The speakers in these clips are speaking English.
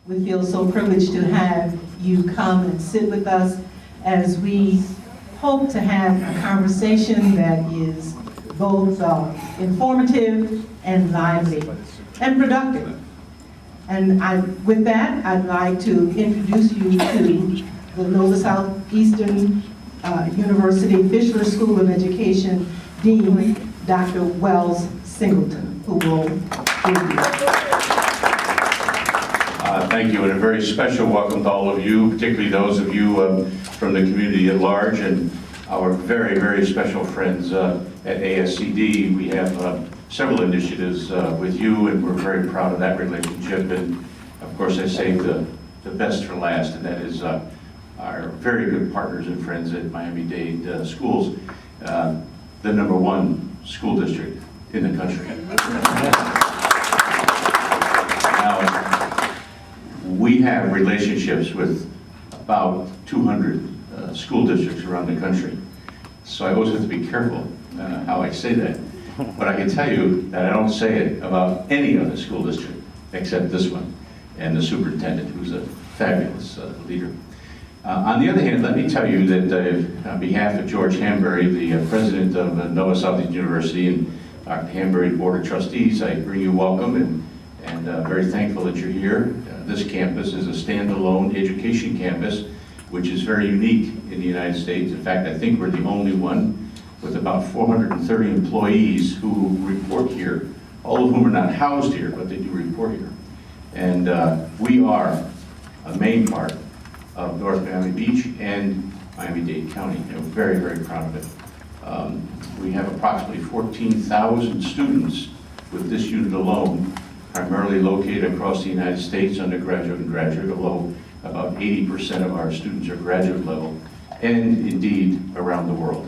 We feel so privileged to have you come and sit with us as we hope to have a conversation that is both informative and lively and productive. And with that, I'd like to introduce you to the Nova Southeastern University Fischler School of Education Dean, Dr. Wells Singleton, who will give you. Thank you, and a very special welcome to all of you, particularly those of you from the community at large, and our very, very special friends at ASCD. We have several initiatives with you, and we're very proud of that relationship. And of course, I saved the best for last, and that is our very good partners and friends at Miami-Dade Schools, the #1 school district in the country. Now, we have relationships with about 200 school districts around the country. So I always have to be careful how I say that. But I can tell you that I don't say it about any other school district except this one and the superintendent, who's a fabulous leader. On the other hand, let me tell you that on behalf of George Hambury, the president of Nova Southeastern University, and Dr. Hambury Board of Trustees, I bring you welcome and very thankful that you're here. This campus is a standalone education campus, which is very unique in the United States. In fact, I think we're the only one with about 430 employees who report here, all of whom are not housed here, but they do report here. And we are a main part of North Miami Beach and Miami-Dade County. And we're very, very proud of it. We have approximately 14,000 students with this unit alone, primarily located across the United States, undergraduate and graduate, although about 80% of our students are graduate level, and indeed around the world.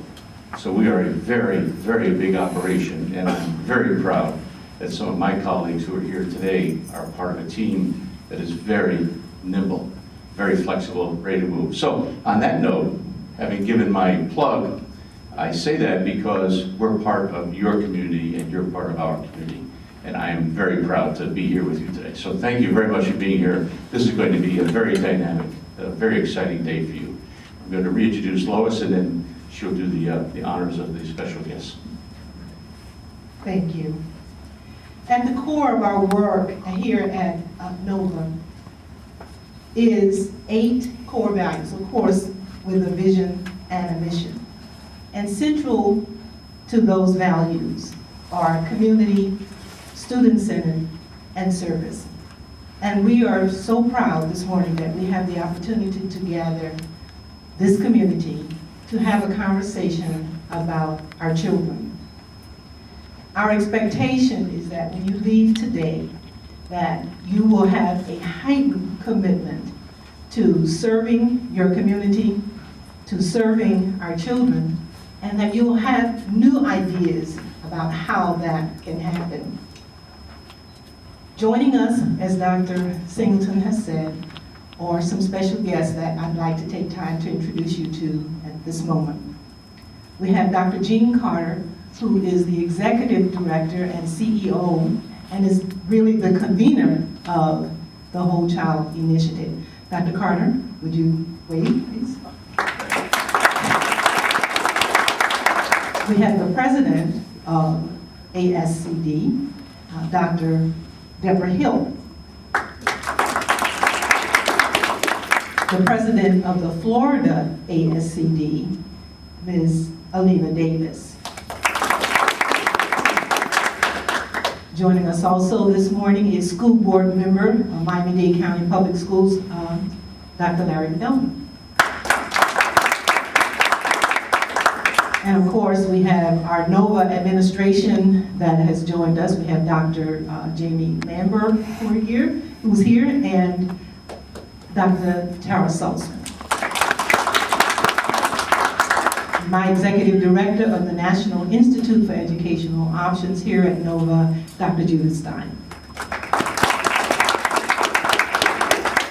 So we are a very, very big operation, and I'm very proud that some of my colleagues who are here today are part of a team that is very nimble, very flexible, ready to move. So on that note, having given my plug, I say that because we're part of your community and you're part of our community. And I am very proud to be here with you today. So thank you very much for being here. This is going to be a very dynamic, very exciting day for you. I'm going to reintroduce Lois, and then she'll do the honors of the special guests. Thank you. At the core of our work here at Nova is 8 core values, of course, with a vision and a mission. And central to those values are community, student-centered, and service. And we are so proud this morning that we have the opportunity to gather this community to have a conversation about our children. Our expectation is that when you leave today, that you will have a heightened commitment to serving your community, to serving our children, and that you will have new ideas about how that can happen. Joining us, as Dr. Singleton has said, are some special guests that I'd like to take time to introduce you to at this moment. We have Dr. Jean Carter, who is the Executive Director and CEO, and is really the convener of the Whole Child Initiative. Dr. Carter, would you wait, please? We have the President of ASCD, Dr. Deborah Hill. The President of the Florida ASCD, Ms. Alina Davis. Joining us also this morning is School Board Member of Miami-Dade County Public Schools, Dr. Larry Feldman. And of course, we have our NOVA administration that has joined us. We have Dr. Jamie Lambert who's here, and Dr. Tara Salzman. My Executive Director of the National Institute for Educational Options here at NOVA, Dr. Judith Stein.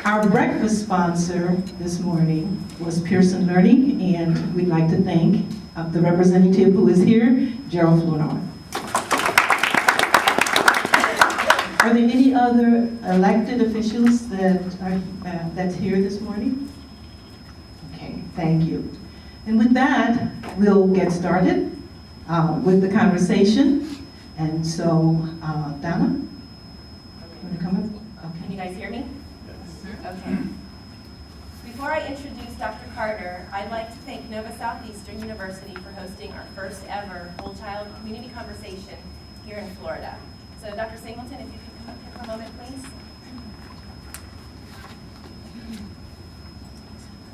Our breakfast sponsor this morning was Pearson Learning, and we'd like to thank the representative who is here, Gerald Flournoy. Are there any other elected officials that are that's here this morning? Okay, thank you. And with that, we'll get started with the conversation. And so, Donna, want to come up? Okay. Can you guys hear me? Yes. Okay. Before I introduce Dr. Carter, I'd like to thank Nova Southeastern University for hosting our first ever whole child community conversation here in Florida. So Dr. Singleton, if you could come up here for a moment, please.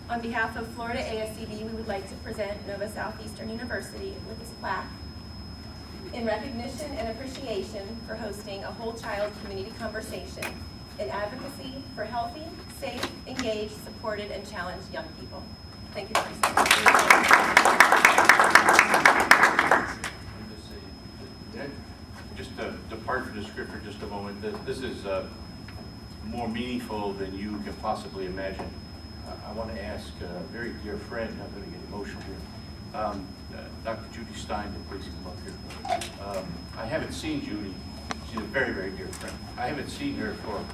On behalf of Florida ASCD, we would like to present Nova Southeastern University with this plaque in recognition and appreciation for hosting a whole child community conversation in advocacy for healthy, safe, engaged, supported, and challenged young people. Thank you for Just to depart from the script for just a moment, this is more meaningful than you can possibly imagine. I want to ask a very dear friend, I'm going to get emotional here, Dr. Judy Stein to please come up here. I haven't seen Judy. She's a very, very dear friend. I haven't seen her for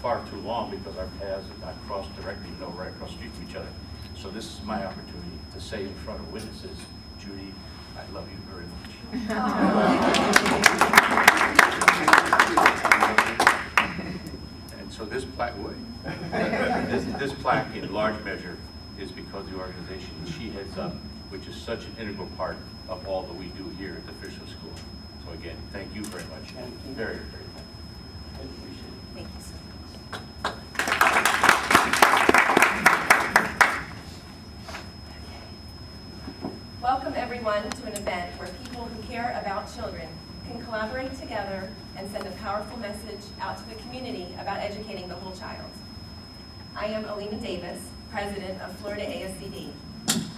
far too long because our paths have not crossed directly, right across the street from each other. So this is my opportunity to say in front of witnesses, Judy, I love you very much. And so this plaque, this plaque in large measure is because the organization that she heads up, which is such an integral part of all that we do here at the Fisher School. So again, thank you very much. Very, very much. I appreciate it. Thank you so much. Welcome everyone to an event where people who care about children can collaborate together and send a powerful message out to the community about educating the whole child. I am Alina Davis, president of Florida ASCD.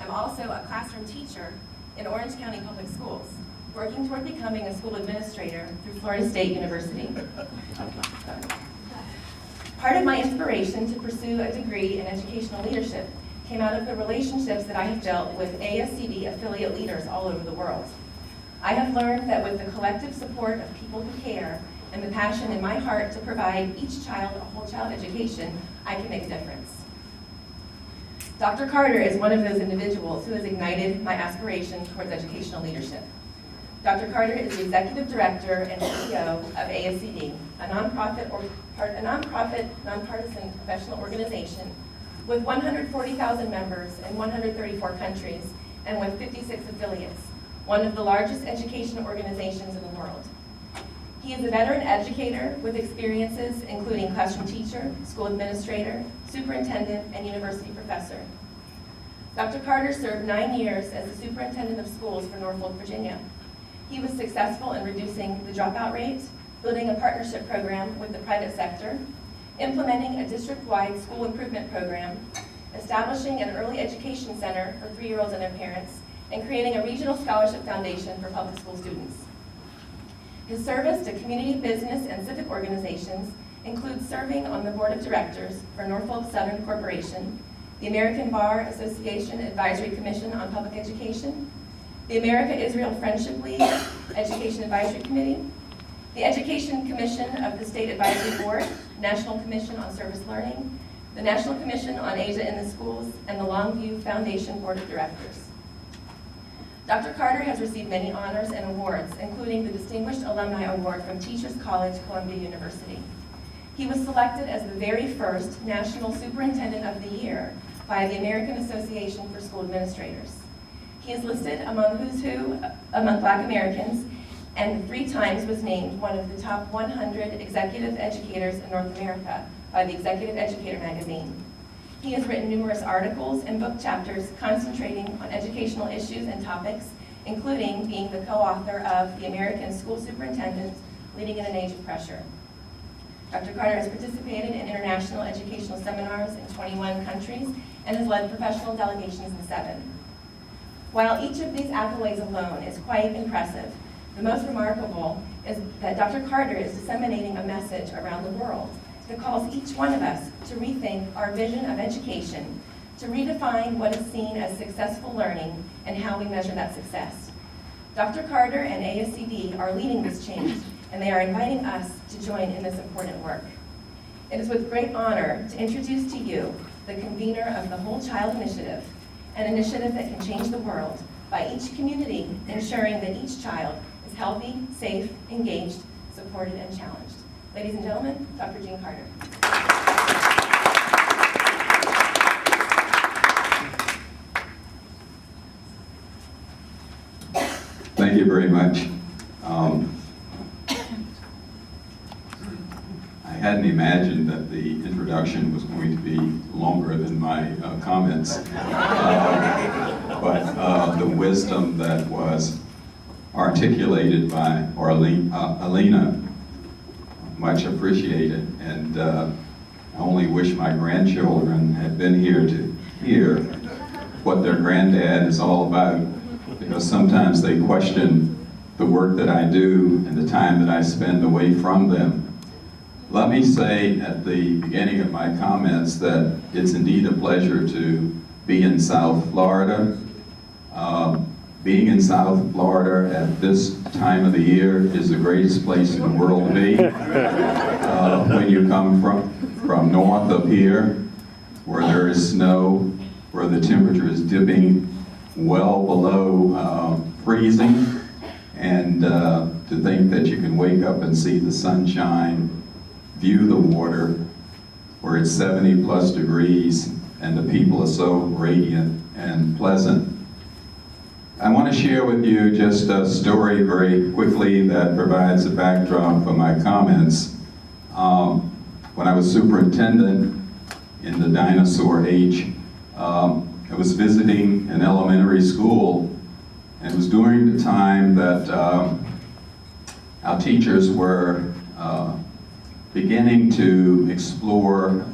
I'm also a classroom teacher in Orange County Public Schools, working toward becoming a school administrator through Florida State University. Part of my inspiration to pursue a degree in educational leadership came out of the relationships that I have built with ASCD affiliate leaders all over the world. I have learned that with the collective support of people who care and the passion in my heart to provide each child a whole child education, I can make a difference. Dr. Carter is one of those individuals who has ignited my aspiration towards educational leadership. Dr. Carter is the executive director and CEO of ASCD, a nonprofit, nonpartisan professional organization with 140,000 members in 134 countries and with 56 affiliates, one of the largest education organizations in the world. He is a veteran educator with experiences including classroom teacher, school administrator, superintendent, and university professor. Dr. Carter served 9 years as the superintendent of schools for Norfolk, Virginia. He was successful in reducing the dropout rate, building a partnership program with the private sector, implementing a district-wide school improvement program, establishing an early education center for 3-year-olds and their parents, and creating a regional scholarship foundation for public school students. His service to community, business, and civic organizations includes serving on the board of directors for Norfolk Southern Corporation, the American Bar Association Advisory Commission on Public Education, the America-Israel Friendship League Education Advisory Committee, the Education Commission of the State Advisory Board, National Commission on Service Learning, the National Commission on Asia in the Schools, and the Longview Foundation Board of Directors. Dr. Carter has received many honors and awards, including the Distinguished Alumni Award from Teachers College, Columbia University. He was selected as the very first National Superintendent of the Year by the American Association for School Administrators. He is listed among who's who among Black Americans, and 3 times was named one of the top 100 executive educators in North America by the Executive Educator magazine. He has written numerous articles and book chapters concentrating on educational issues and topics, including being the co-author of The American School Superintendent, Leading in an Age of Pressure. Dr. Carter has participated in international educational seminars in 21 countries and has led professional delegations in 7. While each of these accolades alone is quite impressive, the most remarkable is that Dr. Carter is disseminating a message around the world that calls each one of us to rethink our vision of education, to redefine what is seen as successful learning and how we measure that success. Dr. Carter and ASCD are leading this change, and they are inviting us to join in this important work. It is with great honor to introduce to you the convener of the Whole Child Initiative, an initiative that can change the world by each community ensuring that each child is healthy, safe, engaged, supported, and challenged. Ladies and gentlemen, Dr. Jean Carter. Thank you very much. I hadn't imagined that the introduction was going to be longer than my comments, but the wisdom that was articulated by Alina, much appreciated, and I only wish my grandchildren had been here to hear what their granddad is all about, because sometimes they question the work that I do and the time that I spend away from them. Let me say at the beginning of my comments that it's indeed a pleasure to be in South Florida. Being in South Florida at this time of the year is the greatest place in the world to be. When you come from north of here, where there is snow, where the temperature is dipping well below freezing, and to think that you can wake up and see the sunshine, view the water, where it's 70+ degrees, and the people are so radiant and pleasant. I want to share with you just a story very quickly that provides a backdrop for my comments. When I was superintendent in the dinosaur age, I was visiting an elementary school, and it was during the time that our teachers were beginning to explore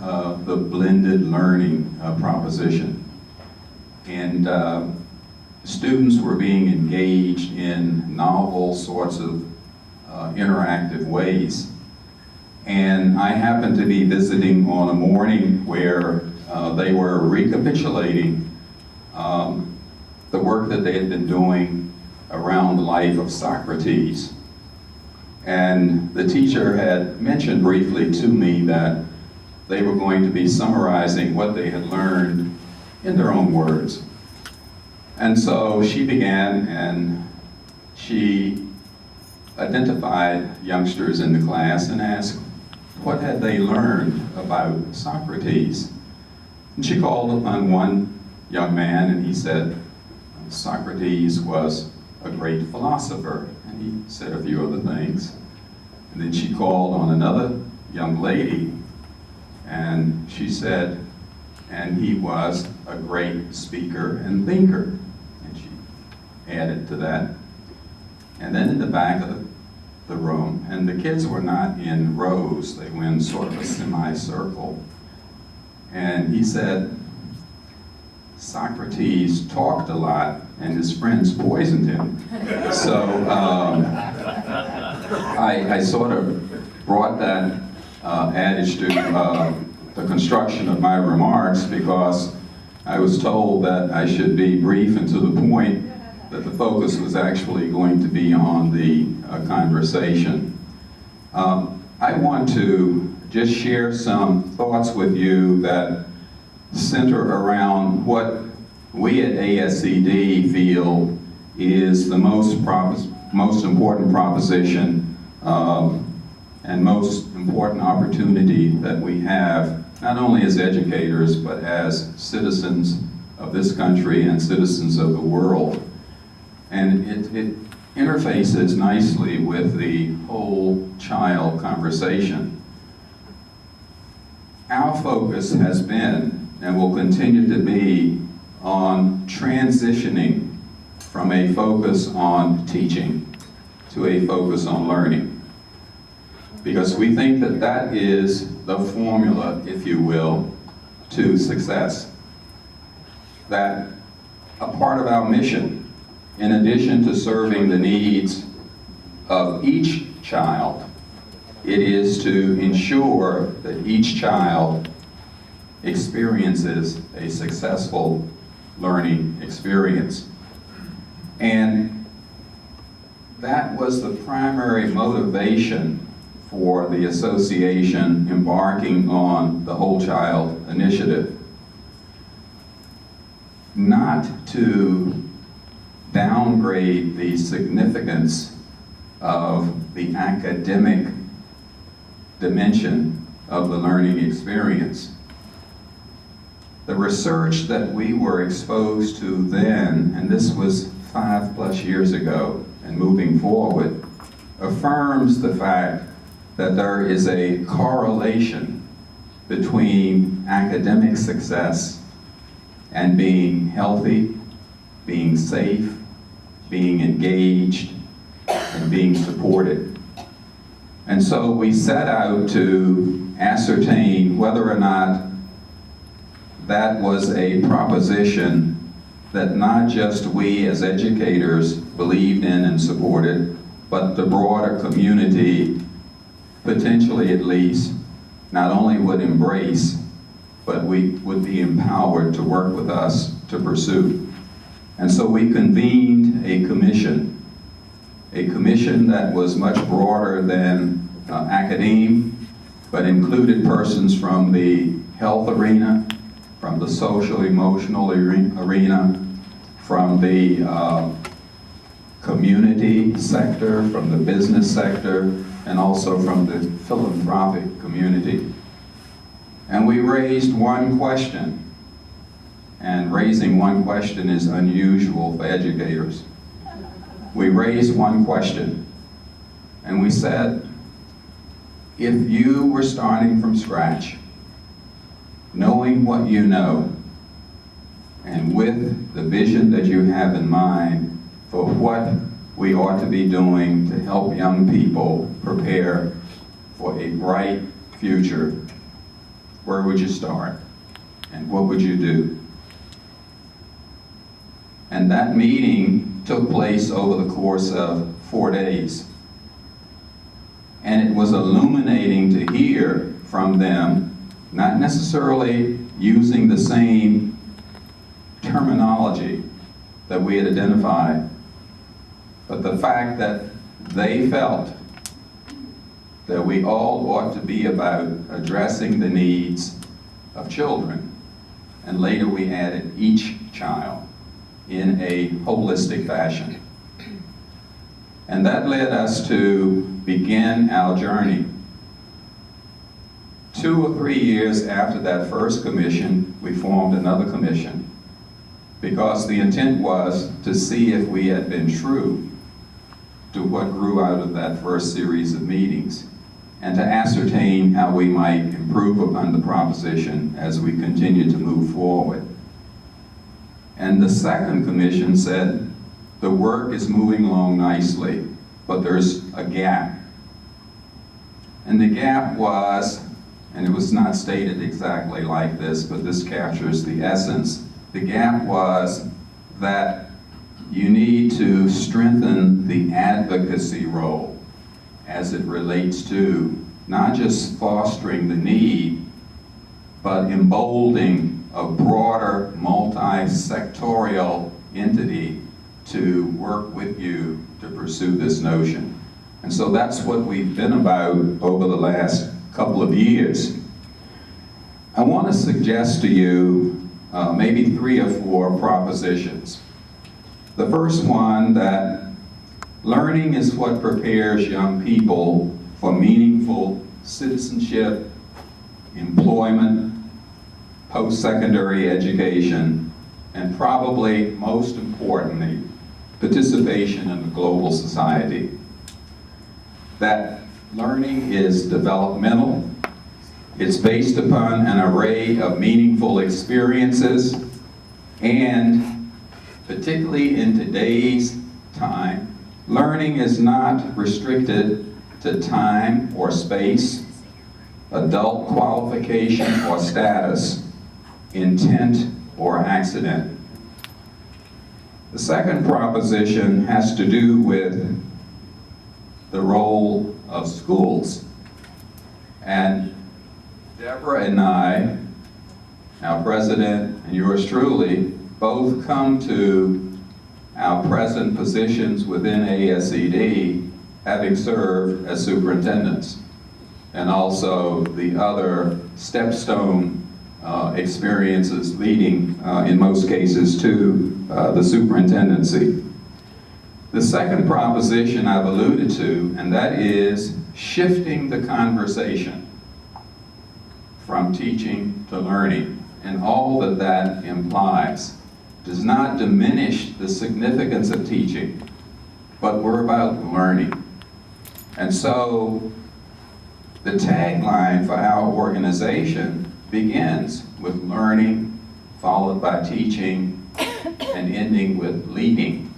the blended learning proposition. And students were being engaged in novel sorts of interactive ways. And I happened to be visiting on a morning where they were recapitulating the work that they had been doing around the life of Socrates. And the teacher had mentioned briefly to me that they were going to be summarizing what they had learned in their own words. And so she began, and she identified youngsters in the class and asked what had they learned about Socrates. And she called upon one young man, and he said Socrates was a great philosopher, and he said a few other things. And then she called on another young lady, and she said, and he was a great speaker and thinker. And she added to that. And then in the back of the room, and the kids were not in rows, they were in sort of a semicircle. And he said, Socrates talked a lot, and his friends poisoned him. So I sort of brought that adage to the construction of my remarks, because I was told that I should be brief and to the point, that the focus was actually going to be on the conversation. I want to just share some thoughts with you that center around what we at ASCD feel is the most important proposition and most important opportunity that we have, not only as educators, but as citizens of this country and citizens of the world. And it interfaces nicely with the whole child conversation. Our focus has been, and will continue to be, on transitioning from a focus on teaching to a focus on learning. Because we think that that is the formula, if you will, to success. That a part of our mission, in addition to serving the needs of each child, it is to ensure that each child experiences a successful learning experience. And that was the primary motivation for the association embarking on the Whole Child Initiative. Not to downgrade the significance of the academic dimension of the learning experience. The research that we were exposed to then, and this was 5+ years ago and moving forward, affirms the fact that there is a correlation between academic success and being healthy, being safe, being engaged, and being supported. And so we set out to ascertain whether or not that was a proposition that not just we as educators believed in and supported, but the broader community, potentially at least, not only would embrace, but we would be empowered to work with us to pursue. And so we convened a commission that was much broader than academe, but included persons from the health arena, from the social emotional arena, from the community sector, from the business sector, and also from the philanthropic community. And we raised one question, and raising one question is unusual for educators. We raised one question, and we said, if you were starting from scratch, knowing what you know, and with the vision that you have in mind for what we ought to be doing to help young people prepare for a bright future, where would you start? And what would you do? And that meeting took place over the course of 4 days. And it was illuminating to hear from them, not necessarily using the same terminology that we had identified, but the fact that they felt that we all ought to be about addressing the needs of children. And later we added each child in a holistic fashion. And that led us to begin our journey. 2 or 3 years after that first commission, we formed another commission, because the intent was to see if we had been true to what grew out of that first series of meetings, and to ascertain how we might improve upon the proposition as we continue to move forward. And the second commission said, the work is moving along nicely, but there's a gap. And the gap was, and it was not stated exactly like this, but this captures the essence. The gap was that you need to strengthen the advocacy role as it relates to not just fostering the need, but emboldening a broader multi-sectorial entity to work with you to pursue this notion. And so that's what we've been about over the last couple of years. I want to suggest to you maybe 3 or 4 propositions. The first one, that learning is what prepares young people for meaningful citizenship, employment, post-secondary education, and probably most importantly, participation in the global society. That learning is developmental. It's based upon an array of meaningful experiences, and particularly in today's time, learning is not restricted to time or space, adult qualification or status, intent or accident. The second proposition has to do with the role of schools. And Deborah and I, our president and yours truly, both come to our present positions within ASCD, having served as superintendents, and also the other stepstone experiences leading, in most cases, to the superintendency. The second proposition I've alluded to, and that is shifting the conversation from teaching to learning, and all that that implies. Does not diminish the significance of teaching, but we're about learning. And so the tagline for our organization begins with learning, followed by teaching, and ending with leading.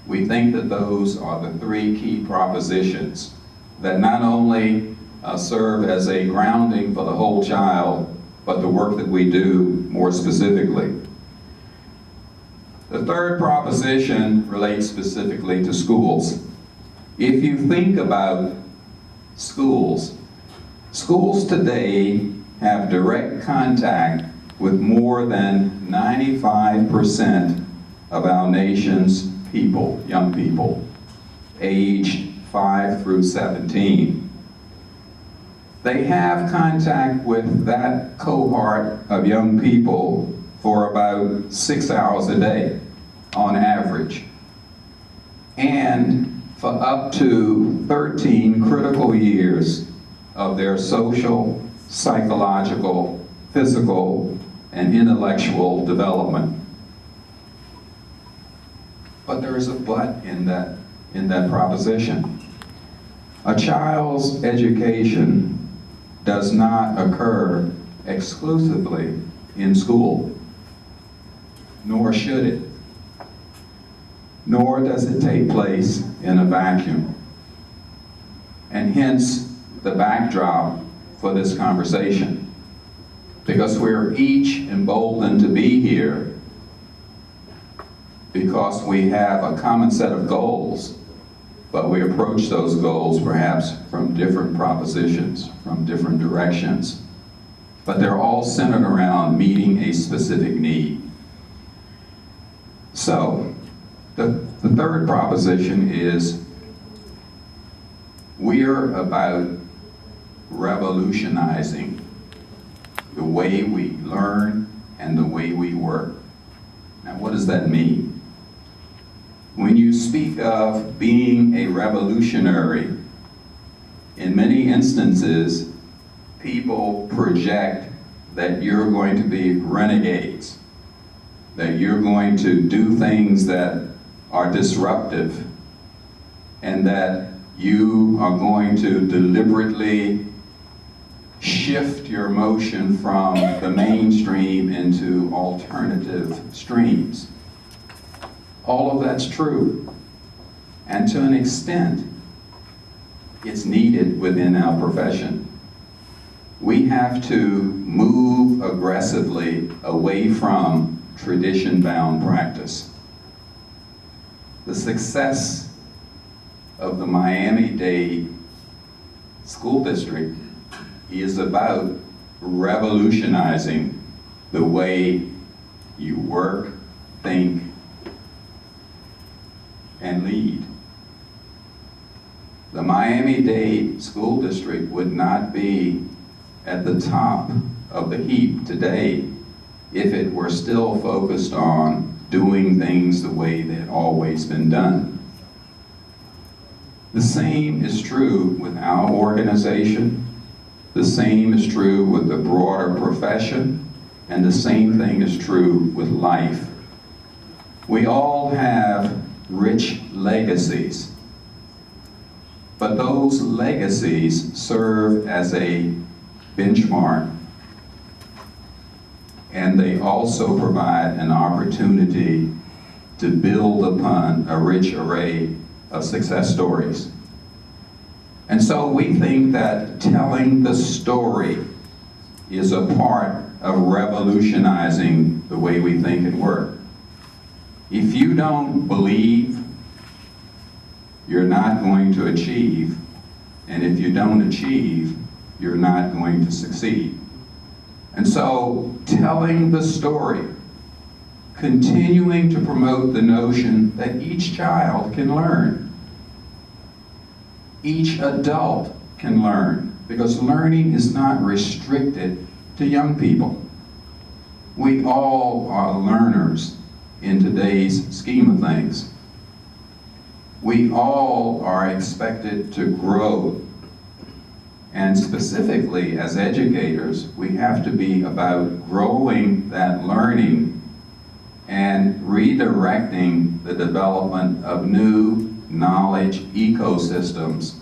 We think that those are the three key propositions that not only serve as a grounding for the whole child, but the work that we do more specifically. The third proposition relates specifically to schools. If you think about schools, schools today have direct contact with more than 95% of our nation's people, young people, aged 5 through 17. They have contact with that cohort of young people for about 6 hours a day on average, and for up to 13 critical years of their social, psychological, physical, and intellectual development. But there is a but in that proposition. A child's education does not occur exclusively in school, nor should it. Nor does it take place in a vacuum. And hence the backdrop for this conversation. Because we're each emboldened to be here because we have a common set of goals, but we approach those goals perhaps from different propositions, from different directions. But they're all centered around meeting a specific need. So, the third proposition is we're about revolutionizing the way we learn and the way we work. Now, what does that mean? When you speak of being a revolutionary, in many instances, people project that you're going to be renegades, that you're going to do things that are disruptive, and that you are going to deliberately shift your motion from the mainstream into alternative streams. All of that's true, and to an extent, it's needed within our profession. We have to move aggressively away from tradition-bound practice. The success of the Miami-Dade School District is about revolutionizing the way you work, think, and lead. The Miami-Dade School District would not be at the top of the heap today if it were still focused on doing things the way they'd always been done. The same is true with our organization. The same is true with the broader profession, and the same thing is true with life. We all have rich legacies, but those legacies serve as a benchmark, and they also provide an opportunity to build upon a rich array of success stories. And so we think that telling the story is a part of revolutionizing the way we think and work. If you don't believe, you're not going to achieve, and if you don't achieve, you're not going to succeed. And so telling the story continuing to promote the notion that each child can learn. Each adult can learn, because learning is not restricted to young people. We all are learners in today's scheme of things. We all are expected to grow. And specifically, as educators, we have to be about growing that learning and redirecting the development of new knowledge ecosystems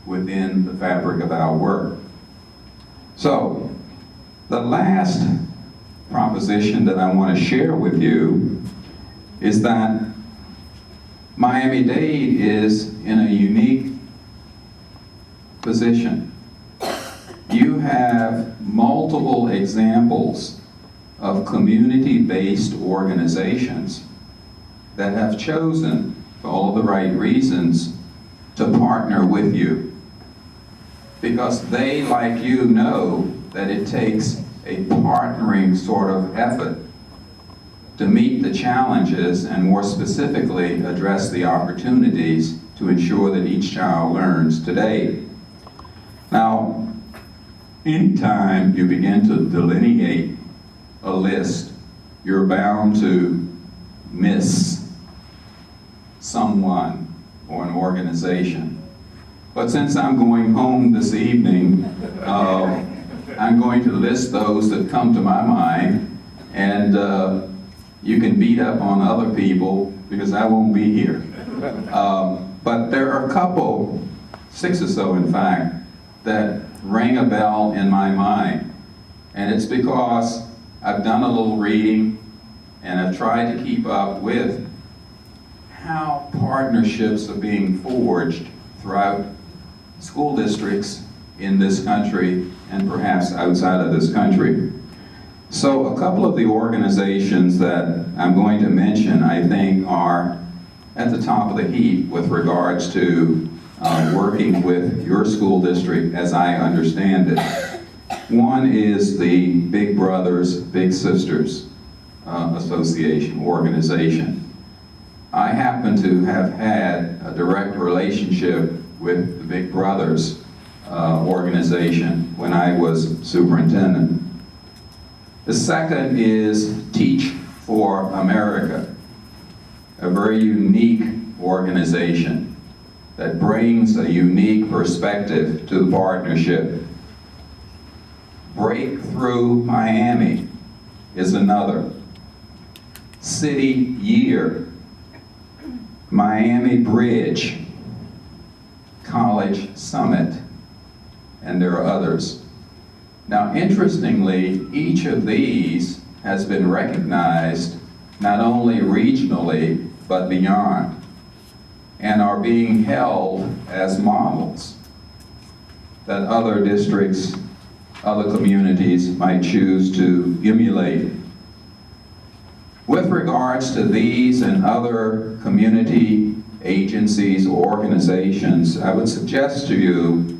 within the fabric of our work. So, the last proposition that I want to share with you is that Miami-Dade is in a unique position. You have multiple examples of community-based organizations that have chosen, for all the right reasons, to partner with you. Because they, like you, know that it takes a partnering sort of effort to meet the challenges and, more specifically, address the opportunities to ensure that each child learns today. Now, anytime you begin to delineate a list, you're bound to miss someone or an organization. But since I'm going home this evening, I'm going to list those that come to my mind, and you can beat up on other people because I won't be here. But there are a couple, 6 or so in fact, that ring a bell in my mind. And it's because I've done a little reading and I've tried to keep up with how partnerships are being forged throughout school districts in this country and perhaps outside of this country. So a couple of the organizations that I'm going to mention, I think, are at the top of the heap with regards to working with your school district as I understand it. One is the Big Brothers, Big Sisters Association, organization. I happen to have had a direct relationship with the Big Brothers organization when I was superintendent. The second is Teach for America, a very unique organization that brings a unique perspective to the partnership. Breakthrough Miami is another. City Year, Miami Bridge, College Summit, and there are others. Now, interestingly, each of these has been recognized not only regionally, but beyond, and are being held as models that other districts, other communities might choose to emulate. With regards to these and other community agencies or organizations, I would suggest to you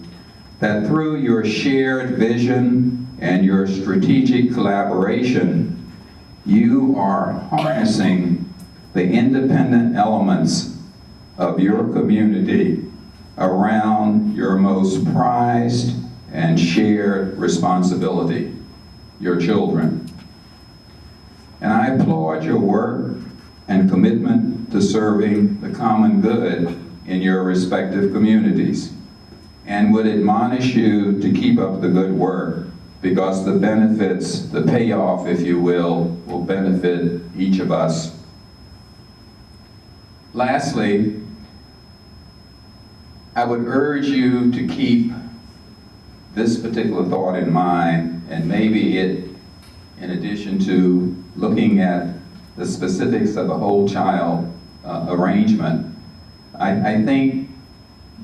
that through your shared vision and your strategic collaboration, you are harnessing the independent elements of your community around your most prized and shared responsibility, your children. And I applaud your work and commitment to serving the common good in your respective communities, and would admonish you to keep up the good work, because the benefits, the payoff, if you will benefit each of us. Lastly, I would urge you to keep this particular thought in mind, and maybe it, in addition to looking at the specifics of a whole child arrangement, I think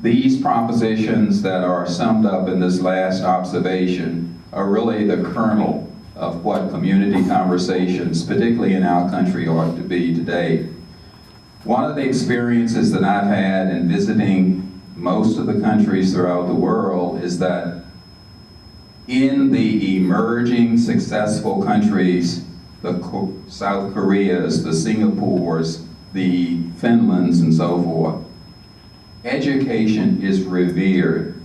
these propositions that are summed up in this last observation are really the kernel of what community conversations, particularly in our country, ought to be today. One of the experiences that I've had in visiting most of the countries throughout the world is that in the emerging successful countries, the South Koreas, the Singapores, the Finlands, and so forth. Education is revered.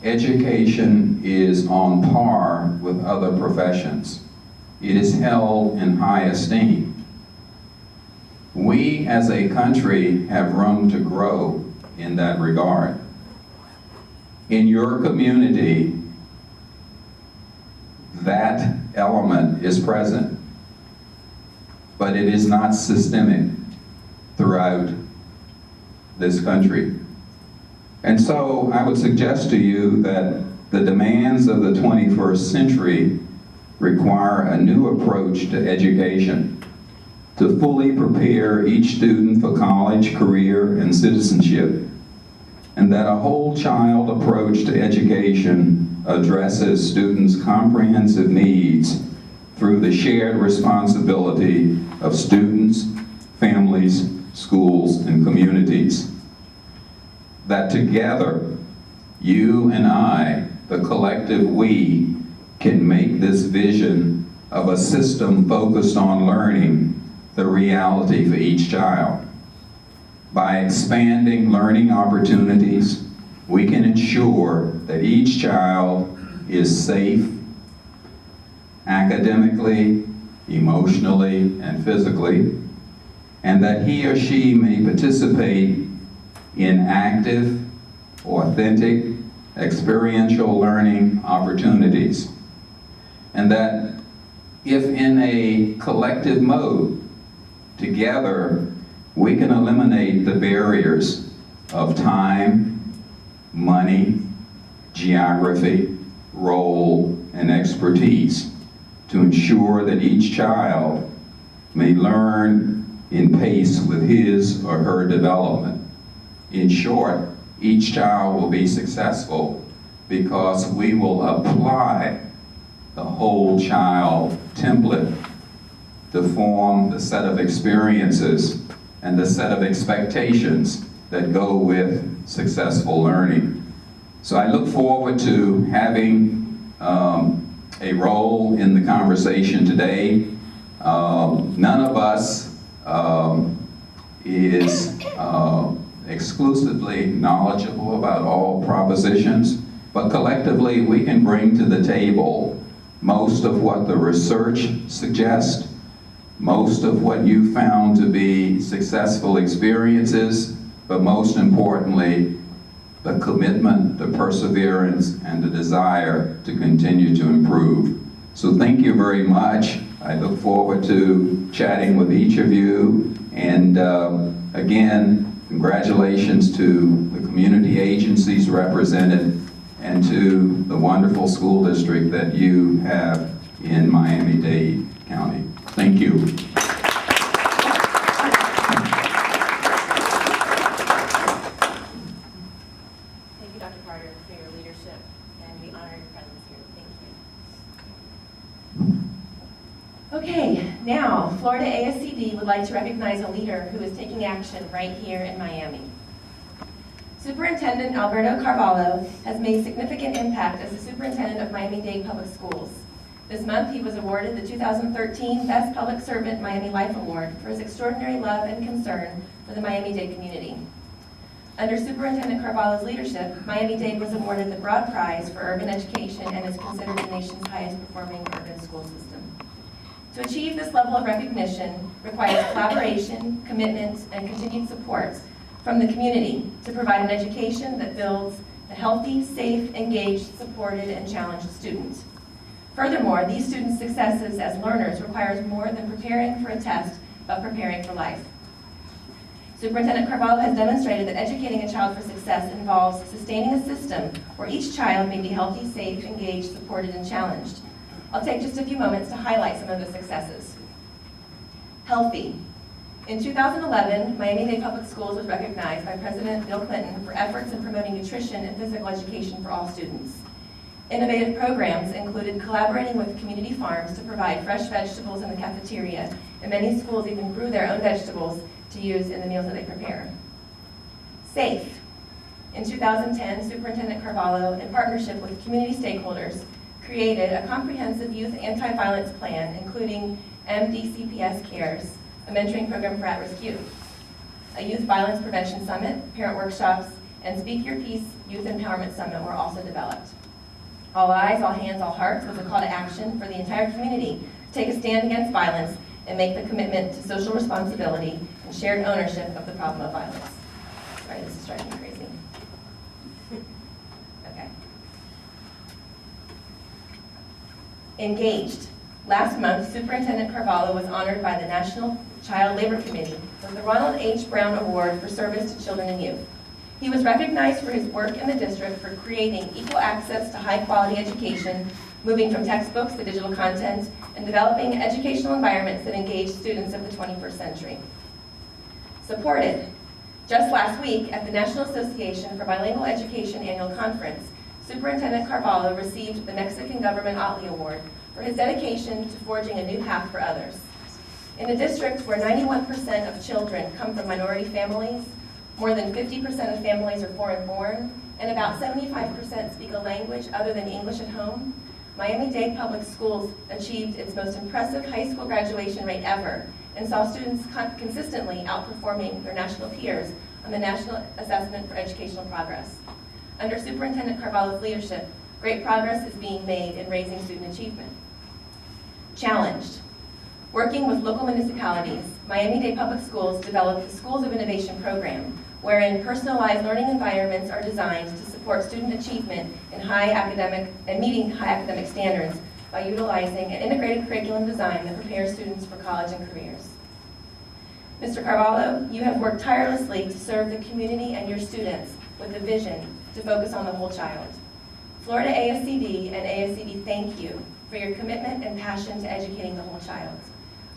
Education is on par with other professions. It is held in high esteem. We as a country have room to grow in that regard. In your community, that element is present, but it is not systemic throughout this country. And so I would suggest to you that the demands of the 21st century require a new approach to education to fully prepare each student for college, career, and citizenship, and that a whole child approach to education addresses students' comprehensive needs through the shared responsibility of students, families, schools, and communities. That together, you and I, the collective we, can make this vision of a system focused on learning the reality for each child. By expanding learning opportunities, we can ensure that each child is safe academically, emotionally, and physically, and that he or she may participate in active, authentic, experiential learning opportunities. And that if in a collective mode, together, we can eliminate the barriers of time, money, geography, role, and expertise to ensure that each child may learn in pace with his or her development. In short, each child will be successful because we will apply the whole child template to form the set of experiences and the set of expectations that go with successful learning. So I look forward to having a role in the conversation today. None of us is exclusively knowledgeable about all propositions, but collectively we can bring to the table most of what the research suggests, most of what you found to be successful experiences, but most importantly, the commitment, the perseverance, and the desire to continue to improve. So thank you very much. I look forward to chatting with each of you. And again, congratulations to the community agencies represented and to the wonderful school district that you have in Miami-Dade County. Thank you. Thank you, Dr. Carter, for your leadership, and we honor your presence here. Thank you. Okay, now, Florida ASCD would like to recognize a leader who is taking action right here in Miami. Superintendent Alberto Carvalho has made significant impact as the superintendent of Miami-Dade Public Schools. This month, he was awarded the 2013 Best Public Servant Miami Life Award for his extraordinary love and concern for the Miami-Dade community. Under Superintendent Carvalho's leadership, Miami-Dade was awarded the Broad Prize for Urban Education and is considered the nation's highest performing urban school system. To achieve this level of recognition requires collaboration, commitment, and continued support from the community to provide an education that builds a healthy, safe, engaged, supported, and challenged student. Furthermore, these students' successes as learners requires more than preparing for a test, but preparing for life. Superintendent Carvalho has demonstrated that educating a child for success involves sustaining a system where each child may be healthy, safe, engaged, supported, and challenged. I'll take just a few moments to highlight some of the successes. Healthy. In 2011, Miami-Dade Public Schools was recognized by President Bill Clinton for efforts in promoting nutrition and physical education for all students. Innovative programs included collaborating with community farms to provide fresh vegetables in the cafeteria, and many schools even grew their own vegetables to use in the meals that they prepare. Safe. In 2010, Superintendent Carvalho, in partnership with community stakeholders, created a comprehensive youth anti-violence plan, including MDCPS Cares, a mentoring program for at-risk youth. A youth violence prevention summit, parent workshops, and Speak Your Peace Youth Empowerment Summit were also developed. All Eyes, All Hands, All Hearts was a call to action for the entire community to take a stand against violence and make the commitment to social responsibility and shared ownership of the problem of violence. Sorry, this is driving me crazy. Okay. Engaged. Last month, Superintendent Carvalho was honored by the National Child Labor Committee with the Ronald H. Brown Award for Service to Children and Youth. He was recognized for his work in the district for creating equal access to high-quality education, moving from textbooks to digital content, and developing educational environments that engage students of the 21st century. Supported. Just last week, at the National Association for Bilingual Education Annual Conference, Superintendent Carvalho received the Mexican Government Otley Award for his dedication to forging a new path for others. In a district where 91% of children come from minority families, more than 50% of families are foreign-born, and about 75% speak a language other than English at home, Miami-Dade Public Schools achieved its most impressive high school graduation rate ever and saw students consistently outperforming their national peers on the National Assessment for Educational Progress. Under Superintendent Carvalho's leadership, great progress is being made in raising student achievement. Challenged. Working with local municipalities, Miami-Dade Public Schools developed the Schools of Innovation program, wherein personalized learning environments are designed to support student achievement in meeting high academic standards by utilizing an integrated curriculum design that prepares students for college and careers. Mr. Carvalho, you have worked tirelessly to serve the community and your students with a vision to focus on the whole child. Florida ASCD and ASCD thank you for your commitment and passion to educating the whole child.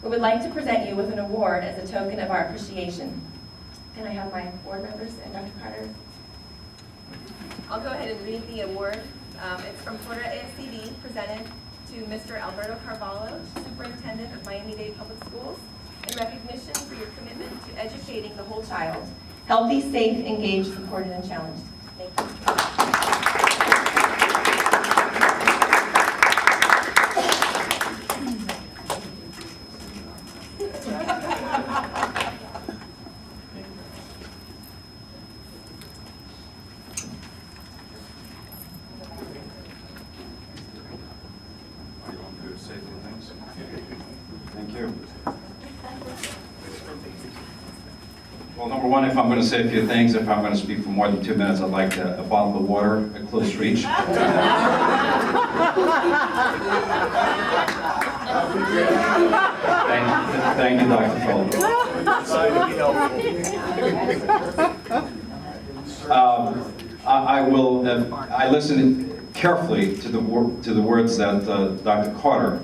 We would like to present you with an award as a token of our appreciation. Can I have my board members and Dr. Carter? I'll go ahead and read the award. It's from Florida ASCD, presented to Mr. Alberto Carvalho, Superintendent of Miami-Dade Public Schools, in recognition for your commitment to educating the whole child, healthy, safe, engaged, supported, and challenged. Thank you. Thank you. Well, number one, if I'm going to say a few things, if I'm going to speak for more than 2 minutes, I'd like a bottle of water at close reach. Thank you, Dr. Feldman. I listened carefully to the words that Dr. Carter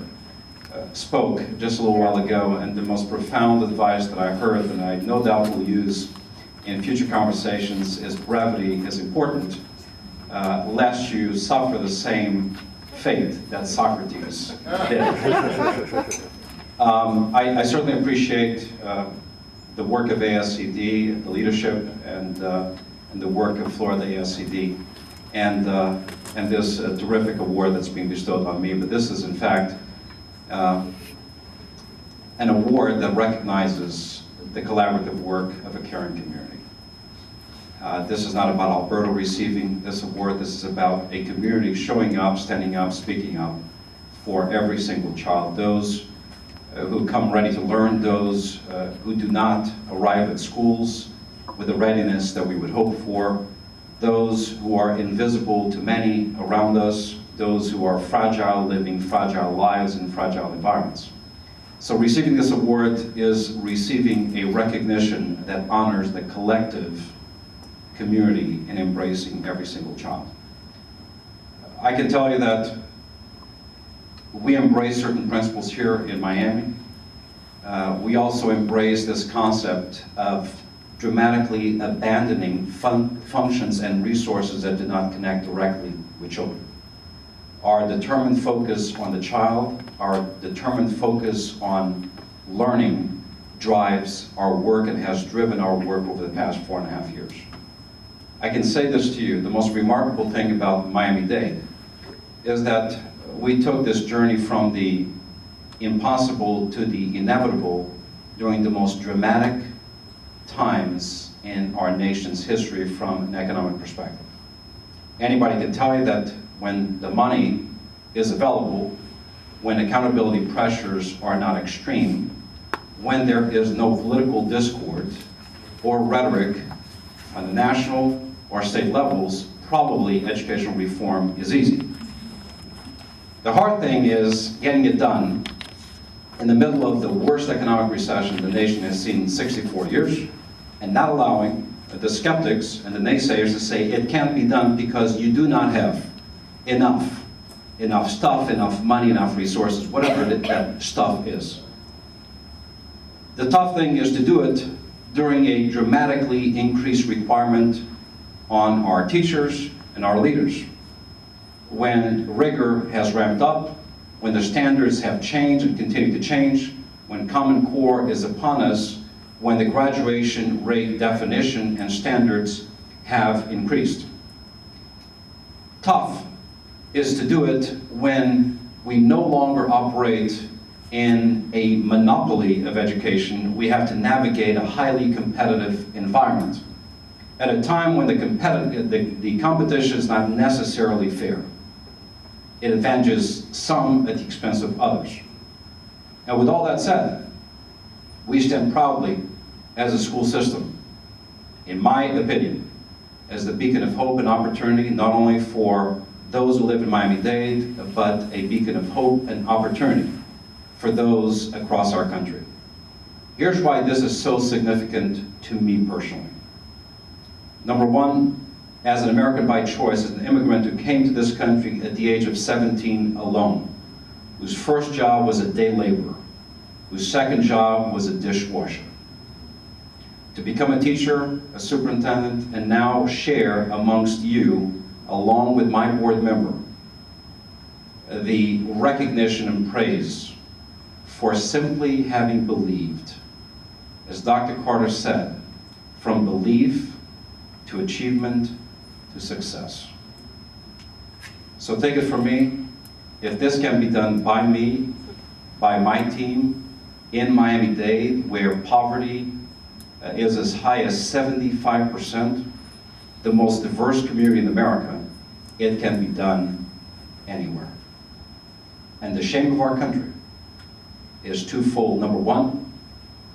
spoke just a little while ago, and the most profound advice that I heard, and I no doubt will use in future conversations, is brevity is important, lest you suffer the same fate that Socrates did. I certainly appreciate the work of ASCD, the leadership, and the work of Florida ASCD, and this terrific award that's being bestowed on me. But this is, in fact, an award that recognizes the collaborative work of a caring community. This is not about Alberto receiving this award. This is about a community showing up, standing up, speaking up for every single child. Those who come ready to learn, those who do not arrive at schools with the readiness that we would hope for, those who are invisible to many around us, those who are fragile, living fragile lives in fragile environments. So receiving this award is receiving a recognition that honors the collective community in embracing every single child. I can tell you that we embrace certain principles here in Miami. We also embrace this concept of dramatically abandoning functions and resources that do not connect directly with children. Our determined focus on the child, our determined focus on learning drives our work and has driven our work over the past 4.5 years. I can say this to you, the most remarkable thing about Miami-Dade is that we took this journey from the impossible to the inevitable during the most dramatic times in our nation's history from an economic perspective. Anybody can tell you that when the money is available, when accountability pressures are not extreme, when there is no political discord or rhetoric on the national or state levels, probably educational reform is easy. The hard thing is getting it done in the middle of the worst economic recession the nation has seen in 64 years, and not allowing the skeptics and the naysayers to say it can't be done because you do not have enough stuff, enough money, enough resources, whatever that stuff is. The tough thing is to do it during a dramatically increased requirement on our teachers and our leaders. When rigor has ramped up, when the standards have changed and continue to change, when Common Core is upon us, when the graduation rate definition and standards have increased. Tough is to do it when we no longer operate in a monopoly of education. We have to navigate a highly competitive environment at a time when the competition is not necessarily fair. It advantages some at the expense of others. And with all that said, we stand proudly as a school system, in my opinion, as the beacon of hope and opportunity, not only for those who live in Miami-Dade, but a beacon of hope and opportunity for those across our country. Here's why this is so significant to me personally. Number one, as an American by choice, as an immigrant who came to this country at the age of 17 alone, whose first job was a day laborer, whose second job was a dishwasher, to become a teacher, a superintendent, and now share amongst you, along with my board member, the recognition and praise for simply having believed. As Dr. Carter said, from belief to achievement to success. So take it from me, if this can be done by me, by my team, in Miami-Dade, where poverty is as high as 75%, the most diverse community in America, it can be done anywhere. And the shame of our country is twofold. Number one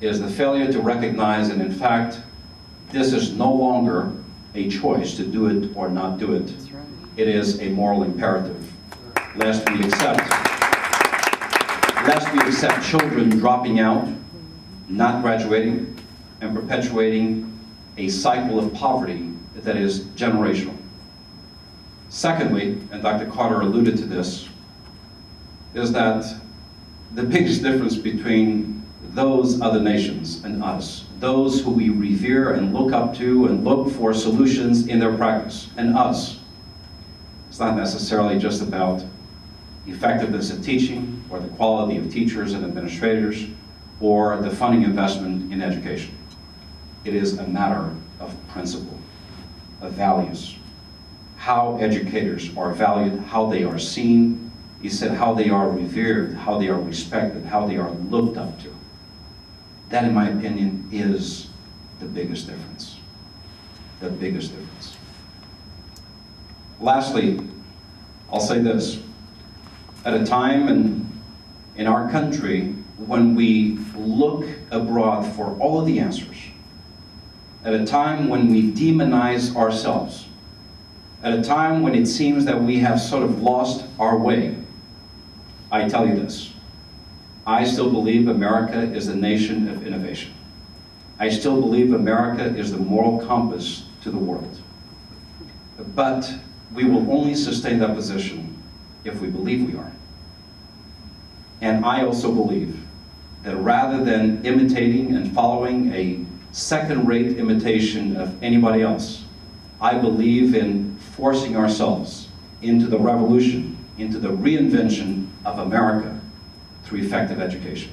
is the failure to recognize that, in fact, this is no longer a choice to do it or not do it. It is a moral imperative. Lest we accept children dropping out, not graduating, and perpetuating a cycle of poverty that is generational. Secondly, and Dr. Carter alluded to this, is that the biggest difference between those other nations and us, those who we revere and look up to and look for solutions in their practice, and us, it's not necessarily just about effectiveness of teaching or the quality of teachers and administrators or the funding investment in education. It is a matter of principle, of values, how educators are valued, how they are seen. He said how they are revered, how they are respected, how they are looked up to. That, in my opinion, is the biggest difference. The biggest difference. Lastly, I'll say this. At a time in our country when we look abroad for all of the answers, at a time when we demonize ourselves, at a time when it seems that we have sort of lost our way, I tell you this. I still believe America is a nation of innovation. I still believe America is the moral compass to the world. But we will only sustain that position if we believe we are. And I also believe that rather than imitating and following a second-rate imitation of anybody else, I believe in forcing ourselves into the revolution, into the reinvention of America through effective education.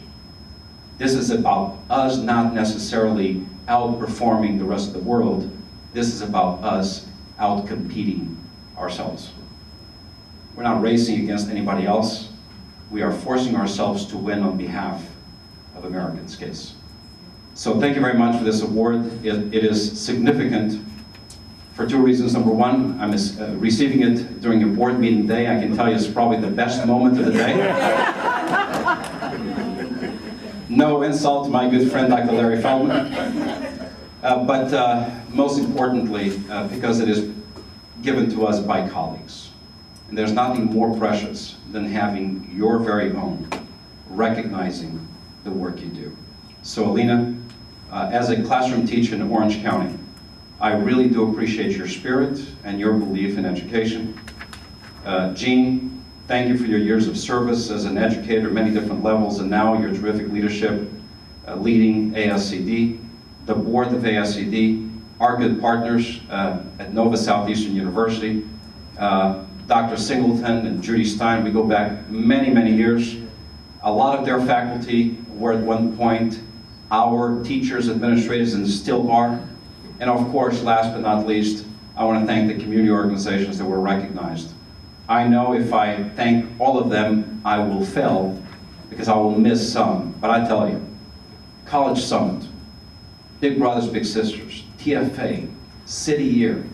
This is about us not necessarily outperforming the rest of the world. This is about us outcompeting ourselves. We're not racing against anybody else. We are forcing ourselves to win on behalf of Americans' kids. So thank you very much for this award. It is significant for two reasons. Number one, I'm receiving it during a board meeting day. I can tell you it's probably the best moment of the day. No insult to my good friend, Dr. Larry Feldman. But most importantly, because it is given to us by colleagues. And there's nothing more precious than having your very own recognizing the work you do. So Alina, as a classroom teacher in Orange County, I really do appreciate your spirit and your belief in education. Jean, thank you for your years of service as an educator at many different levels, and now your terrific leadership leading ASCD, the board of ASCD, our good partners at Nova Southeastern University, Dr. Singleton and Judy Stein. We go back many, many years. A lot of their faculty were at one point our teachers, administrators, and still are. And of course, last but not least, I want to thank the community organizations that were recognized. I know if I thank all of them, I will fail because I will miss some. But I tell you, College Summit, Big Brothers Big Sisters, TFA, City Year,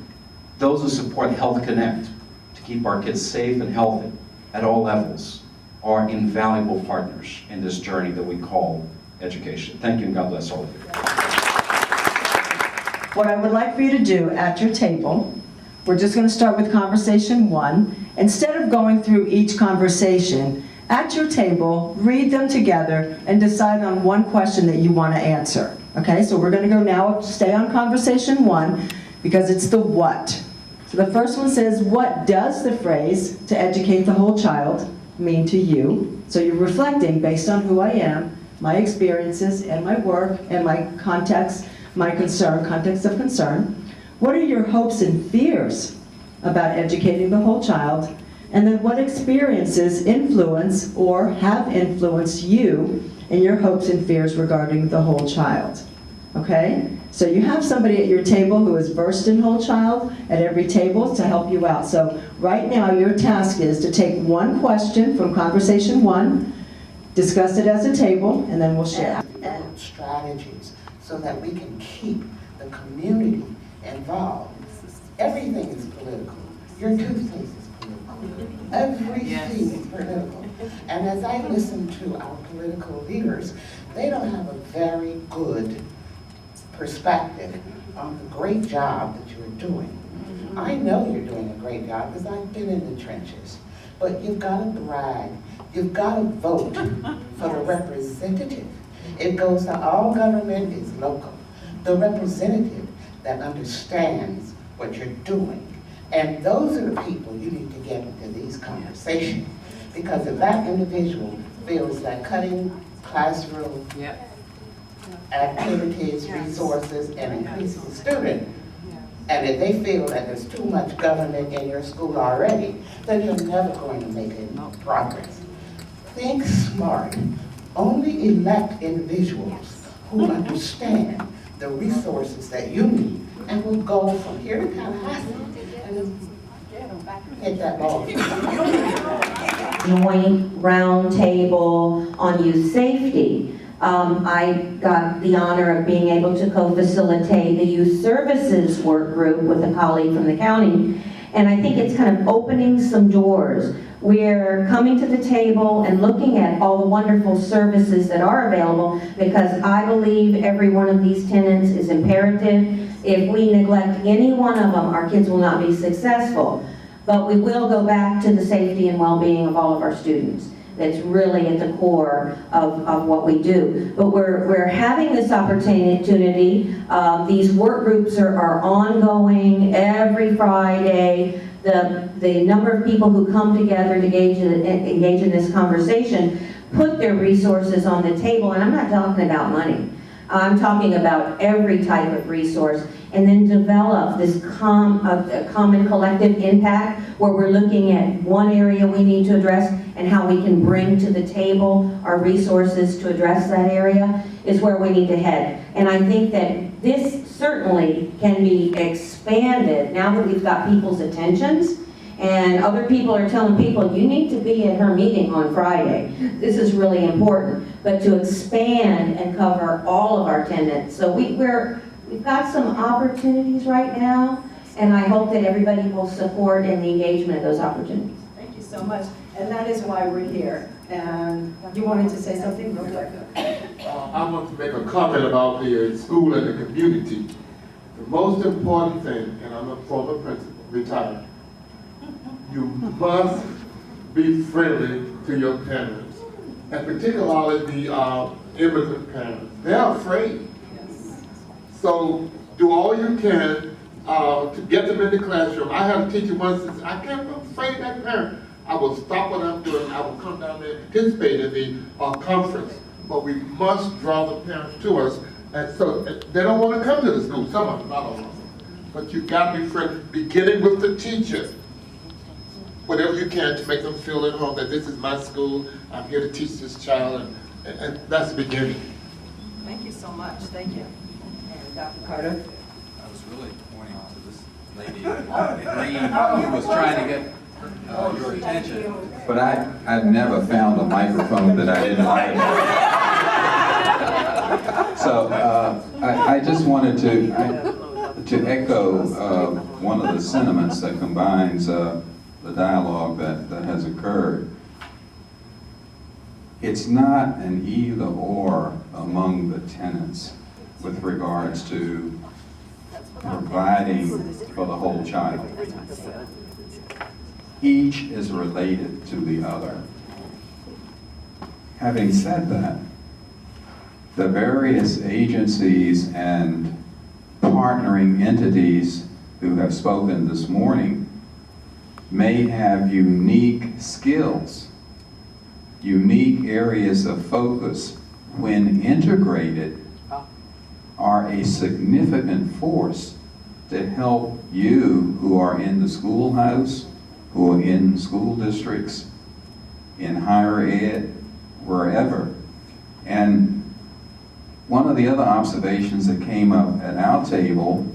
those who support Health Connect to keep our kids safe and healthy at all levels are invaluable partners in this journey that we call education. Thank you, and God bless all of you. What I would like for you to do at your table, we're just going to start with conversation one. Instead of going through each conversation, at your table, read them together and decide on one question that you want to answer. Okay, so we're going to go now, stay on conversation one, because it's the what. So the first one says, what does the phrase, to educate the whole child, mean to you? So you're reflecting based on who I am, my experiences, and my work, and my context, my concern, context of concern. What are your hopes and fears about educating the whole child? And then what experiences influence or have influenced you in your hopes and fears regarding the whole child? Okay? So you have somebody at your table who is versed in whole child at every table to help you out. So right now your task is to take one question from conversation one, discuss it as a table, and then we'll share. And strategies so that we can keep the community involved. Everything is political. Your toothpaste is political. Everything is political. And as I listen to our political leaders, they don't have a very good perspective on the great job that you're doing. I know you're doing a great job because I've been in the trenches. But you've got to brag. You've got to vote for the representative. It goes to all government is local. The representative that understands what you're doing. And those are the people you need to get into these conversations. Because if that individual feels that cutting classroom activities, resources, and increasing student, and if they feel that there's too much government in your school already, then you're never going to make any progress. Think smart. Only elect individuals who understand the resources that you need and will go from here to Tallahassee and hit that ball. Joint roundtable on youth safety. I got the honor of being able to co-facilitate the youth services work group with a colleague from the county. And I think it's kind of opening some doors. We're coming to the table and looking at all the wonderful services that are available, because I believe every one of these tenets is imperative. If we neglect any one of them, our kids will not be successful. But we will go back to the safety and well-being of all of our students. That's really at the core of what we do. But we're having this opportunity. These work groups are ongoing every Friday. The number of people who come together to engage in this conversation put their resources on the table, and I'm not talking about money. I'm talking about every type of resource, and then develop this common collective impact where we're looking at one area we need to address and how we can bring to the table our resources to address that area is where we need to head. And I think that this certainly can be expanded now that we've got people's attentions And other people are telling people, you need to be at her meeting on Friday. This is really important. But to expand and cover all of our tenants. So we've got some opportunities right now, and I hope that everybody will support in the engagement of those opportunities. Thank you so much, and that is why we're here. And you wanted to say something real quick? I want to make a comment about the school and the community. The most important thing, and I'm a former principal, retired, you must be friendly to your parents, and particularly the immigrant parents. They're afraid. So do all you can to get them in the classroom. I had a teacher once that said, I'm afraid of that parent. I will stop what I'm doing. I will come down there and participate in the conference. But we must draw the parents to us. And so they don't want to come to the school, some of them, not all of them. But you've got to be friendly, beginning with the teacher. Whatever you can to make them feel at home, that this is my school, I'm here to teach this child, and that's the beginning. Thank you so much, thank you. And Dr. Carter? I was really pointing to this lady in green who was trying to get your attention. But I've never found a microphone that I didn't like. So I just wanted to echo one of the sentiments that combines the dialogue that has occurred. It's not an either or among the tenants with regards to providing for the whole child. Each is related to the other. Having said that, the various agencies and partnering entities who have spoken this morning may have unique skills, unique areas of focus, when integrated, are a significant force to help you who are in the schoolhouse, who are in school districts, in higher ed, wherever. And one of the other observations that came up at our table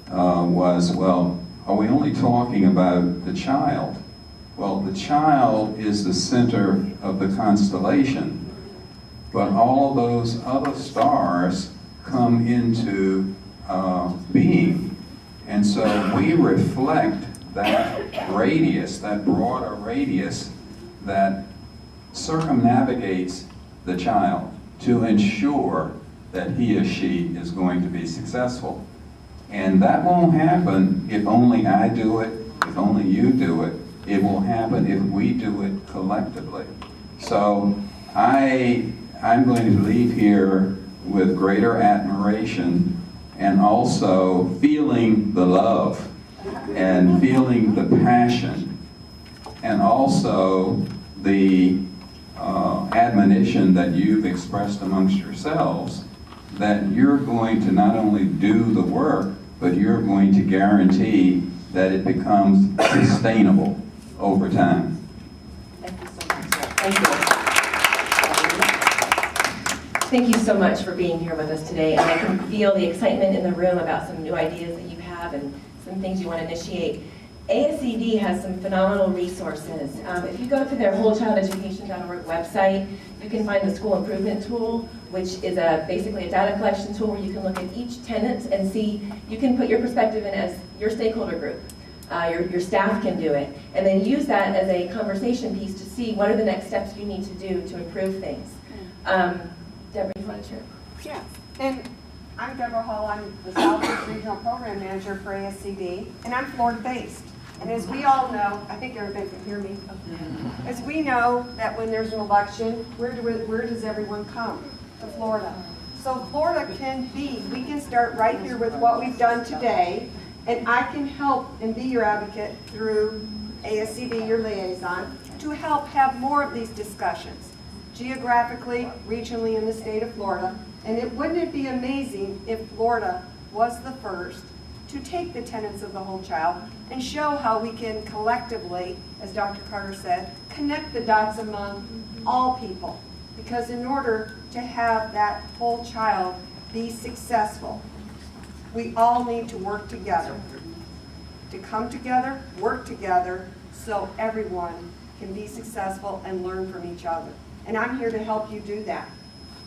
was, well, are we only talking about the child? Well, the child is the center of the constellation, but all of those other stars come into being. And so we reflect that radius, that broader radius that circumnavigates the child to ensure that he or she is going to be successful. And that won't happen if only I do it, if only you do it. It will happen if we do it collectively. So I'm going to leave here with greater admiration and also feeling the love and feeling the passion and also the admonition that you've expressed amongst yourselves that you're going to not only do the work, but you're going to guarantee that it becomes sustainable over time. Thank you so much. Thank you. Thank you so much for being here with us today, and I can feel the excitement in the room about some new ideas that you have and some things you want to initiate. ASCD has some phenomenal resources. If you go to their wholechildeducation.org website, you can find the school improvement tool, which is basically a data collection tool where you can look at each tenant and see, you can put your perspective in as your stakeholder group. Your staff can do it, and then use that as a conversation piece to see what are the next steps you need to do to improve things. Deborah, you want to share? Yes, and I'm Deborah Hall. I'm the Southeast Regional Program Manager for ASCD, and I'm Florida-based. And as we all know, I think everybody can hear me. As we know that when there's an election, where does everyone come? To Florida. So Florida we can start right here with what we've done today, and I can help and be your advocate through ASCD, your liaison, to help have more of these discussions, geographically, regionally in the state of Florida. And wouldn't it be amazing if Florida was the first to take the tenets of the whole child and show how we can collectively, as Dr. Carter said, connect the dots among all people. Because in order to have that whole child be successful, we all need to work together. To come together, work together, so everyone can be successful and learn from each other. And I'm here to help you do that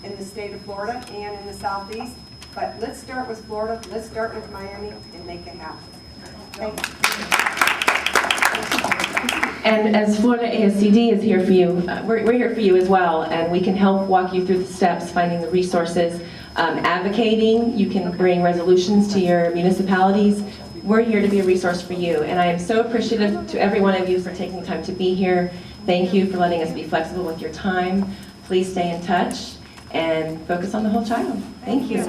in the state of Florida and in the Southeast. But let's start with Florida, let's start with Miami, and make it happen. Thank you. And as Florida ASCD is here for you, we're here for you as well, and we can help walk you through the steps, finding the resources, advocating. You can bring resolutions to your municipalities. We're here to be a resource for you, and I am so appreciative to every one of you for taking the time to be here. Thank you for letting us be flexible with your time. Please stay in touch and focus on the whole child. Thank you.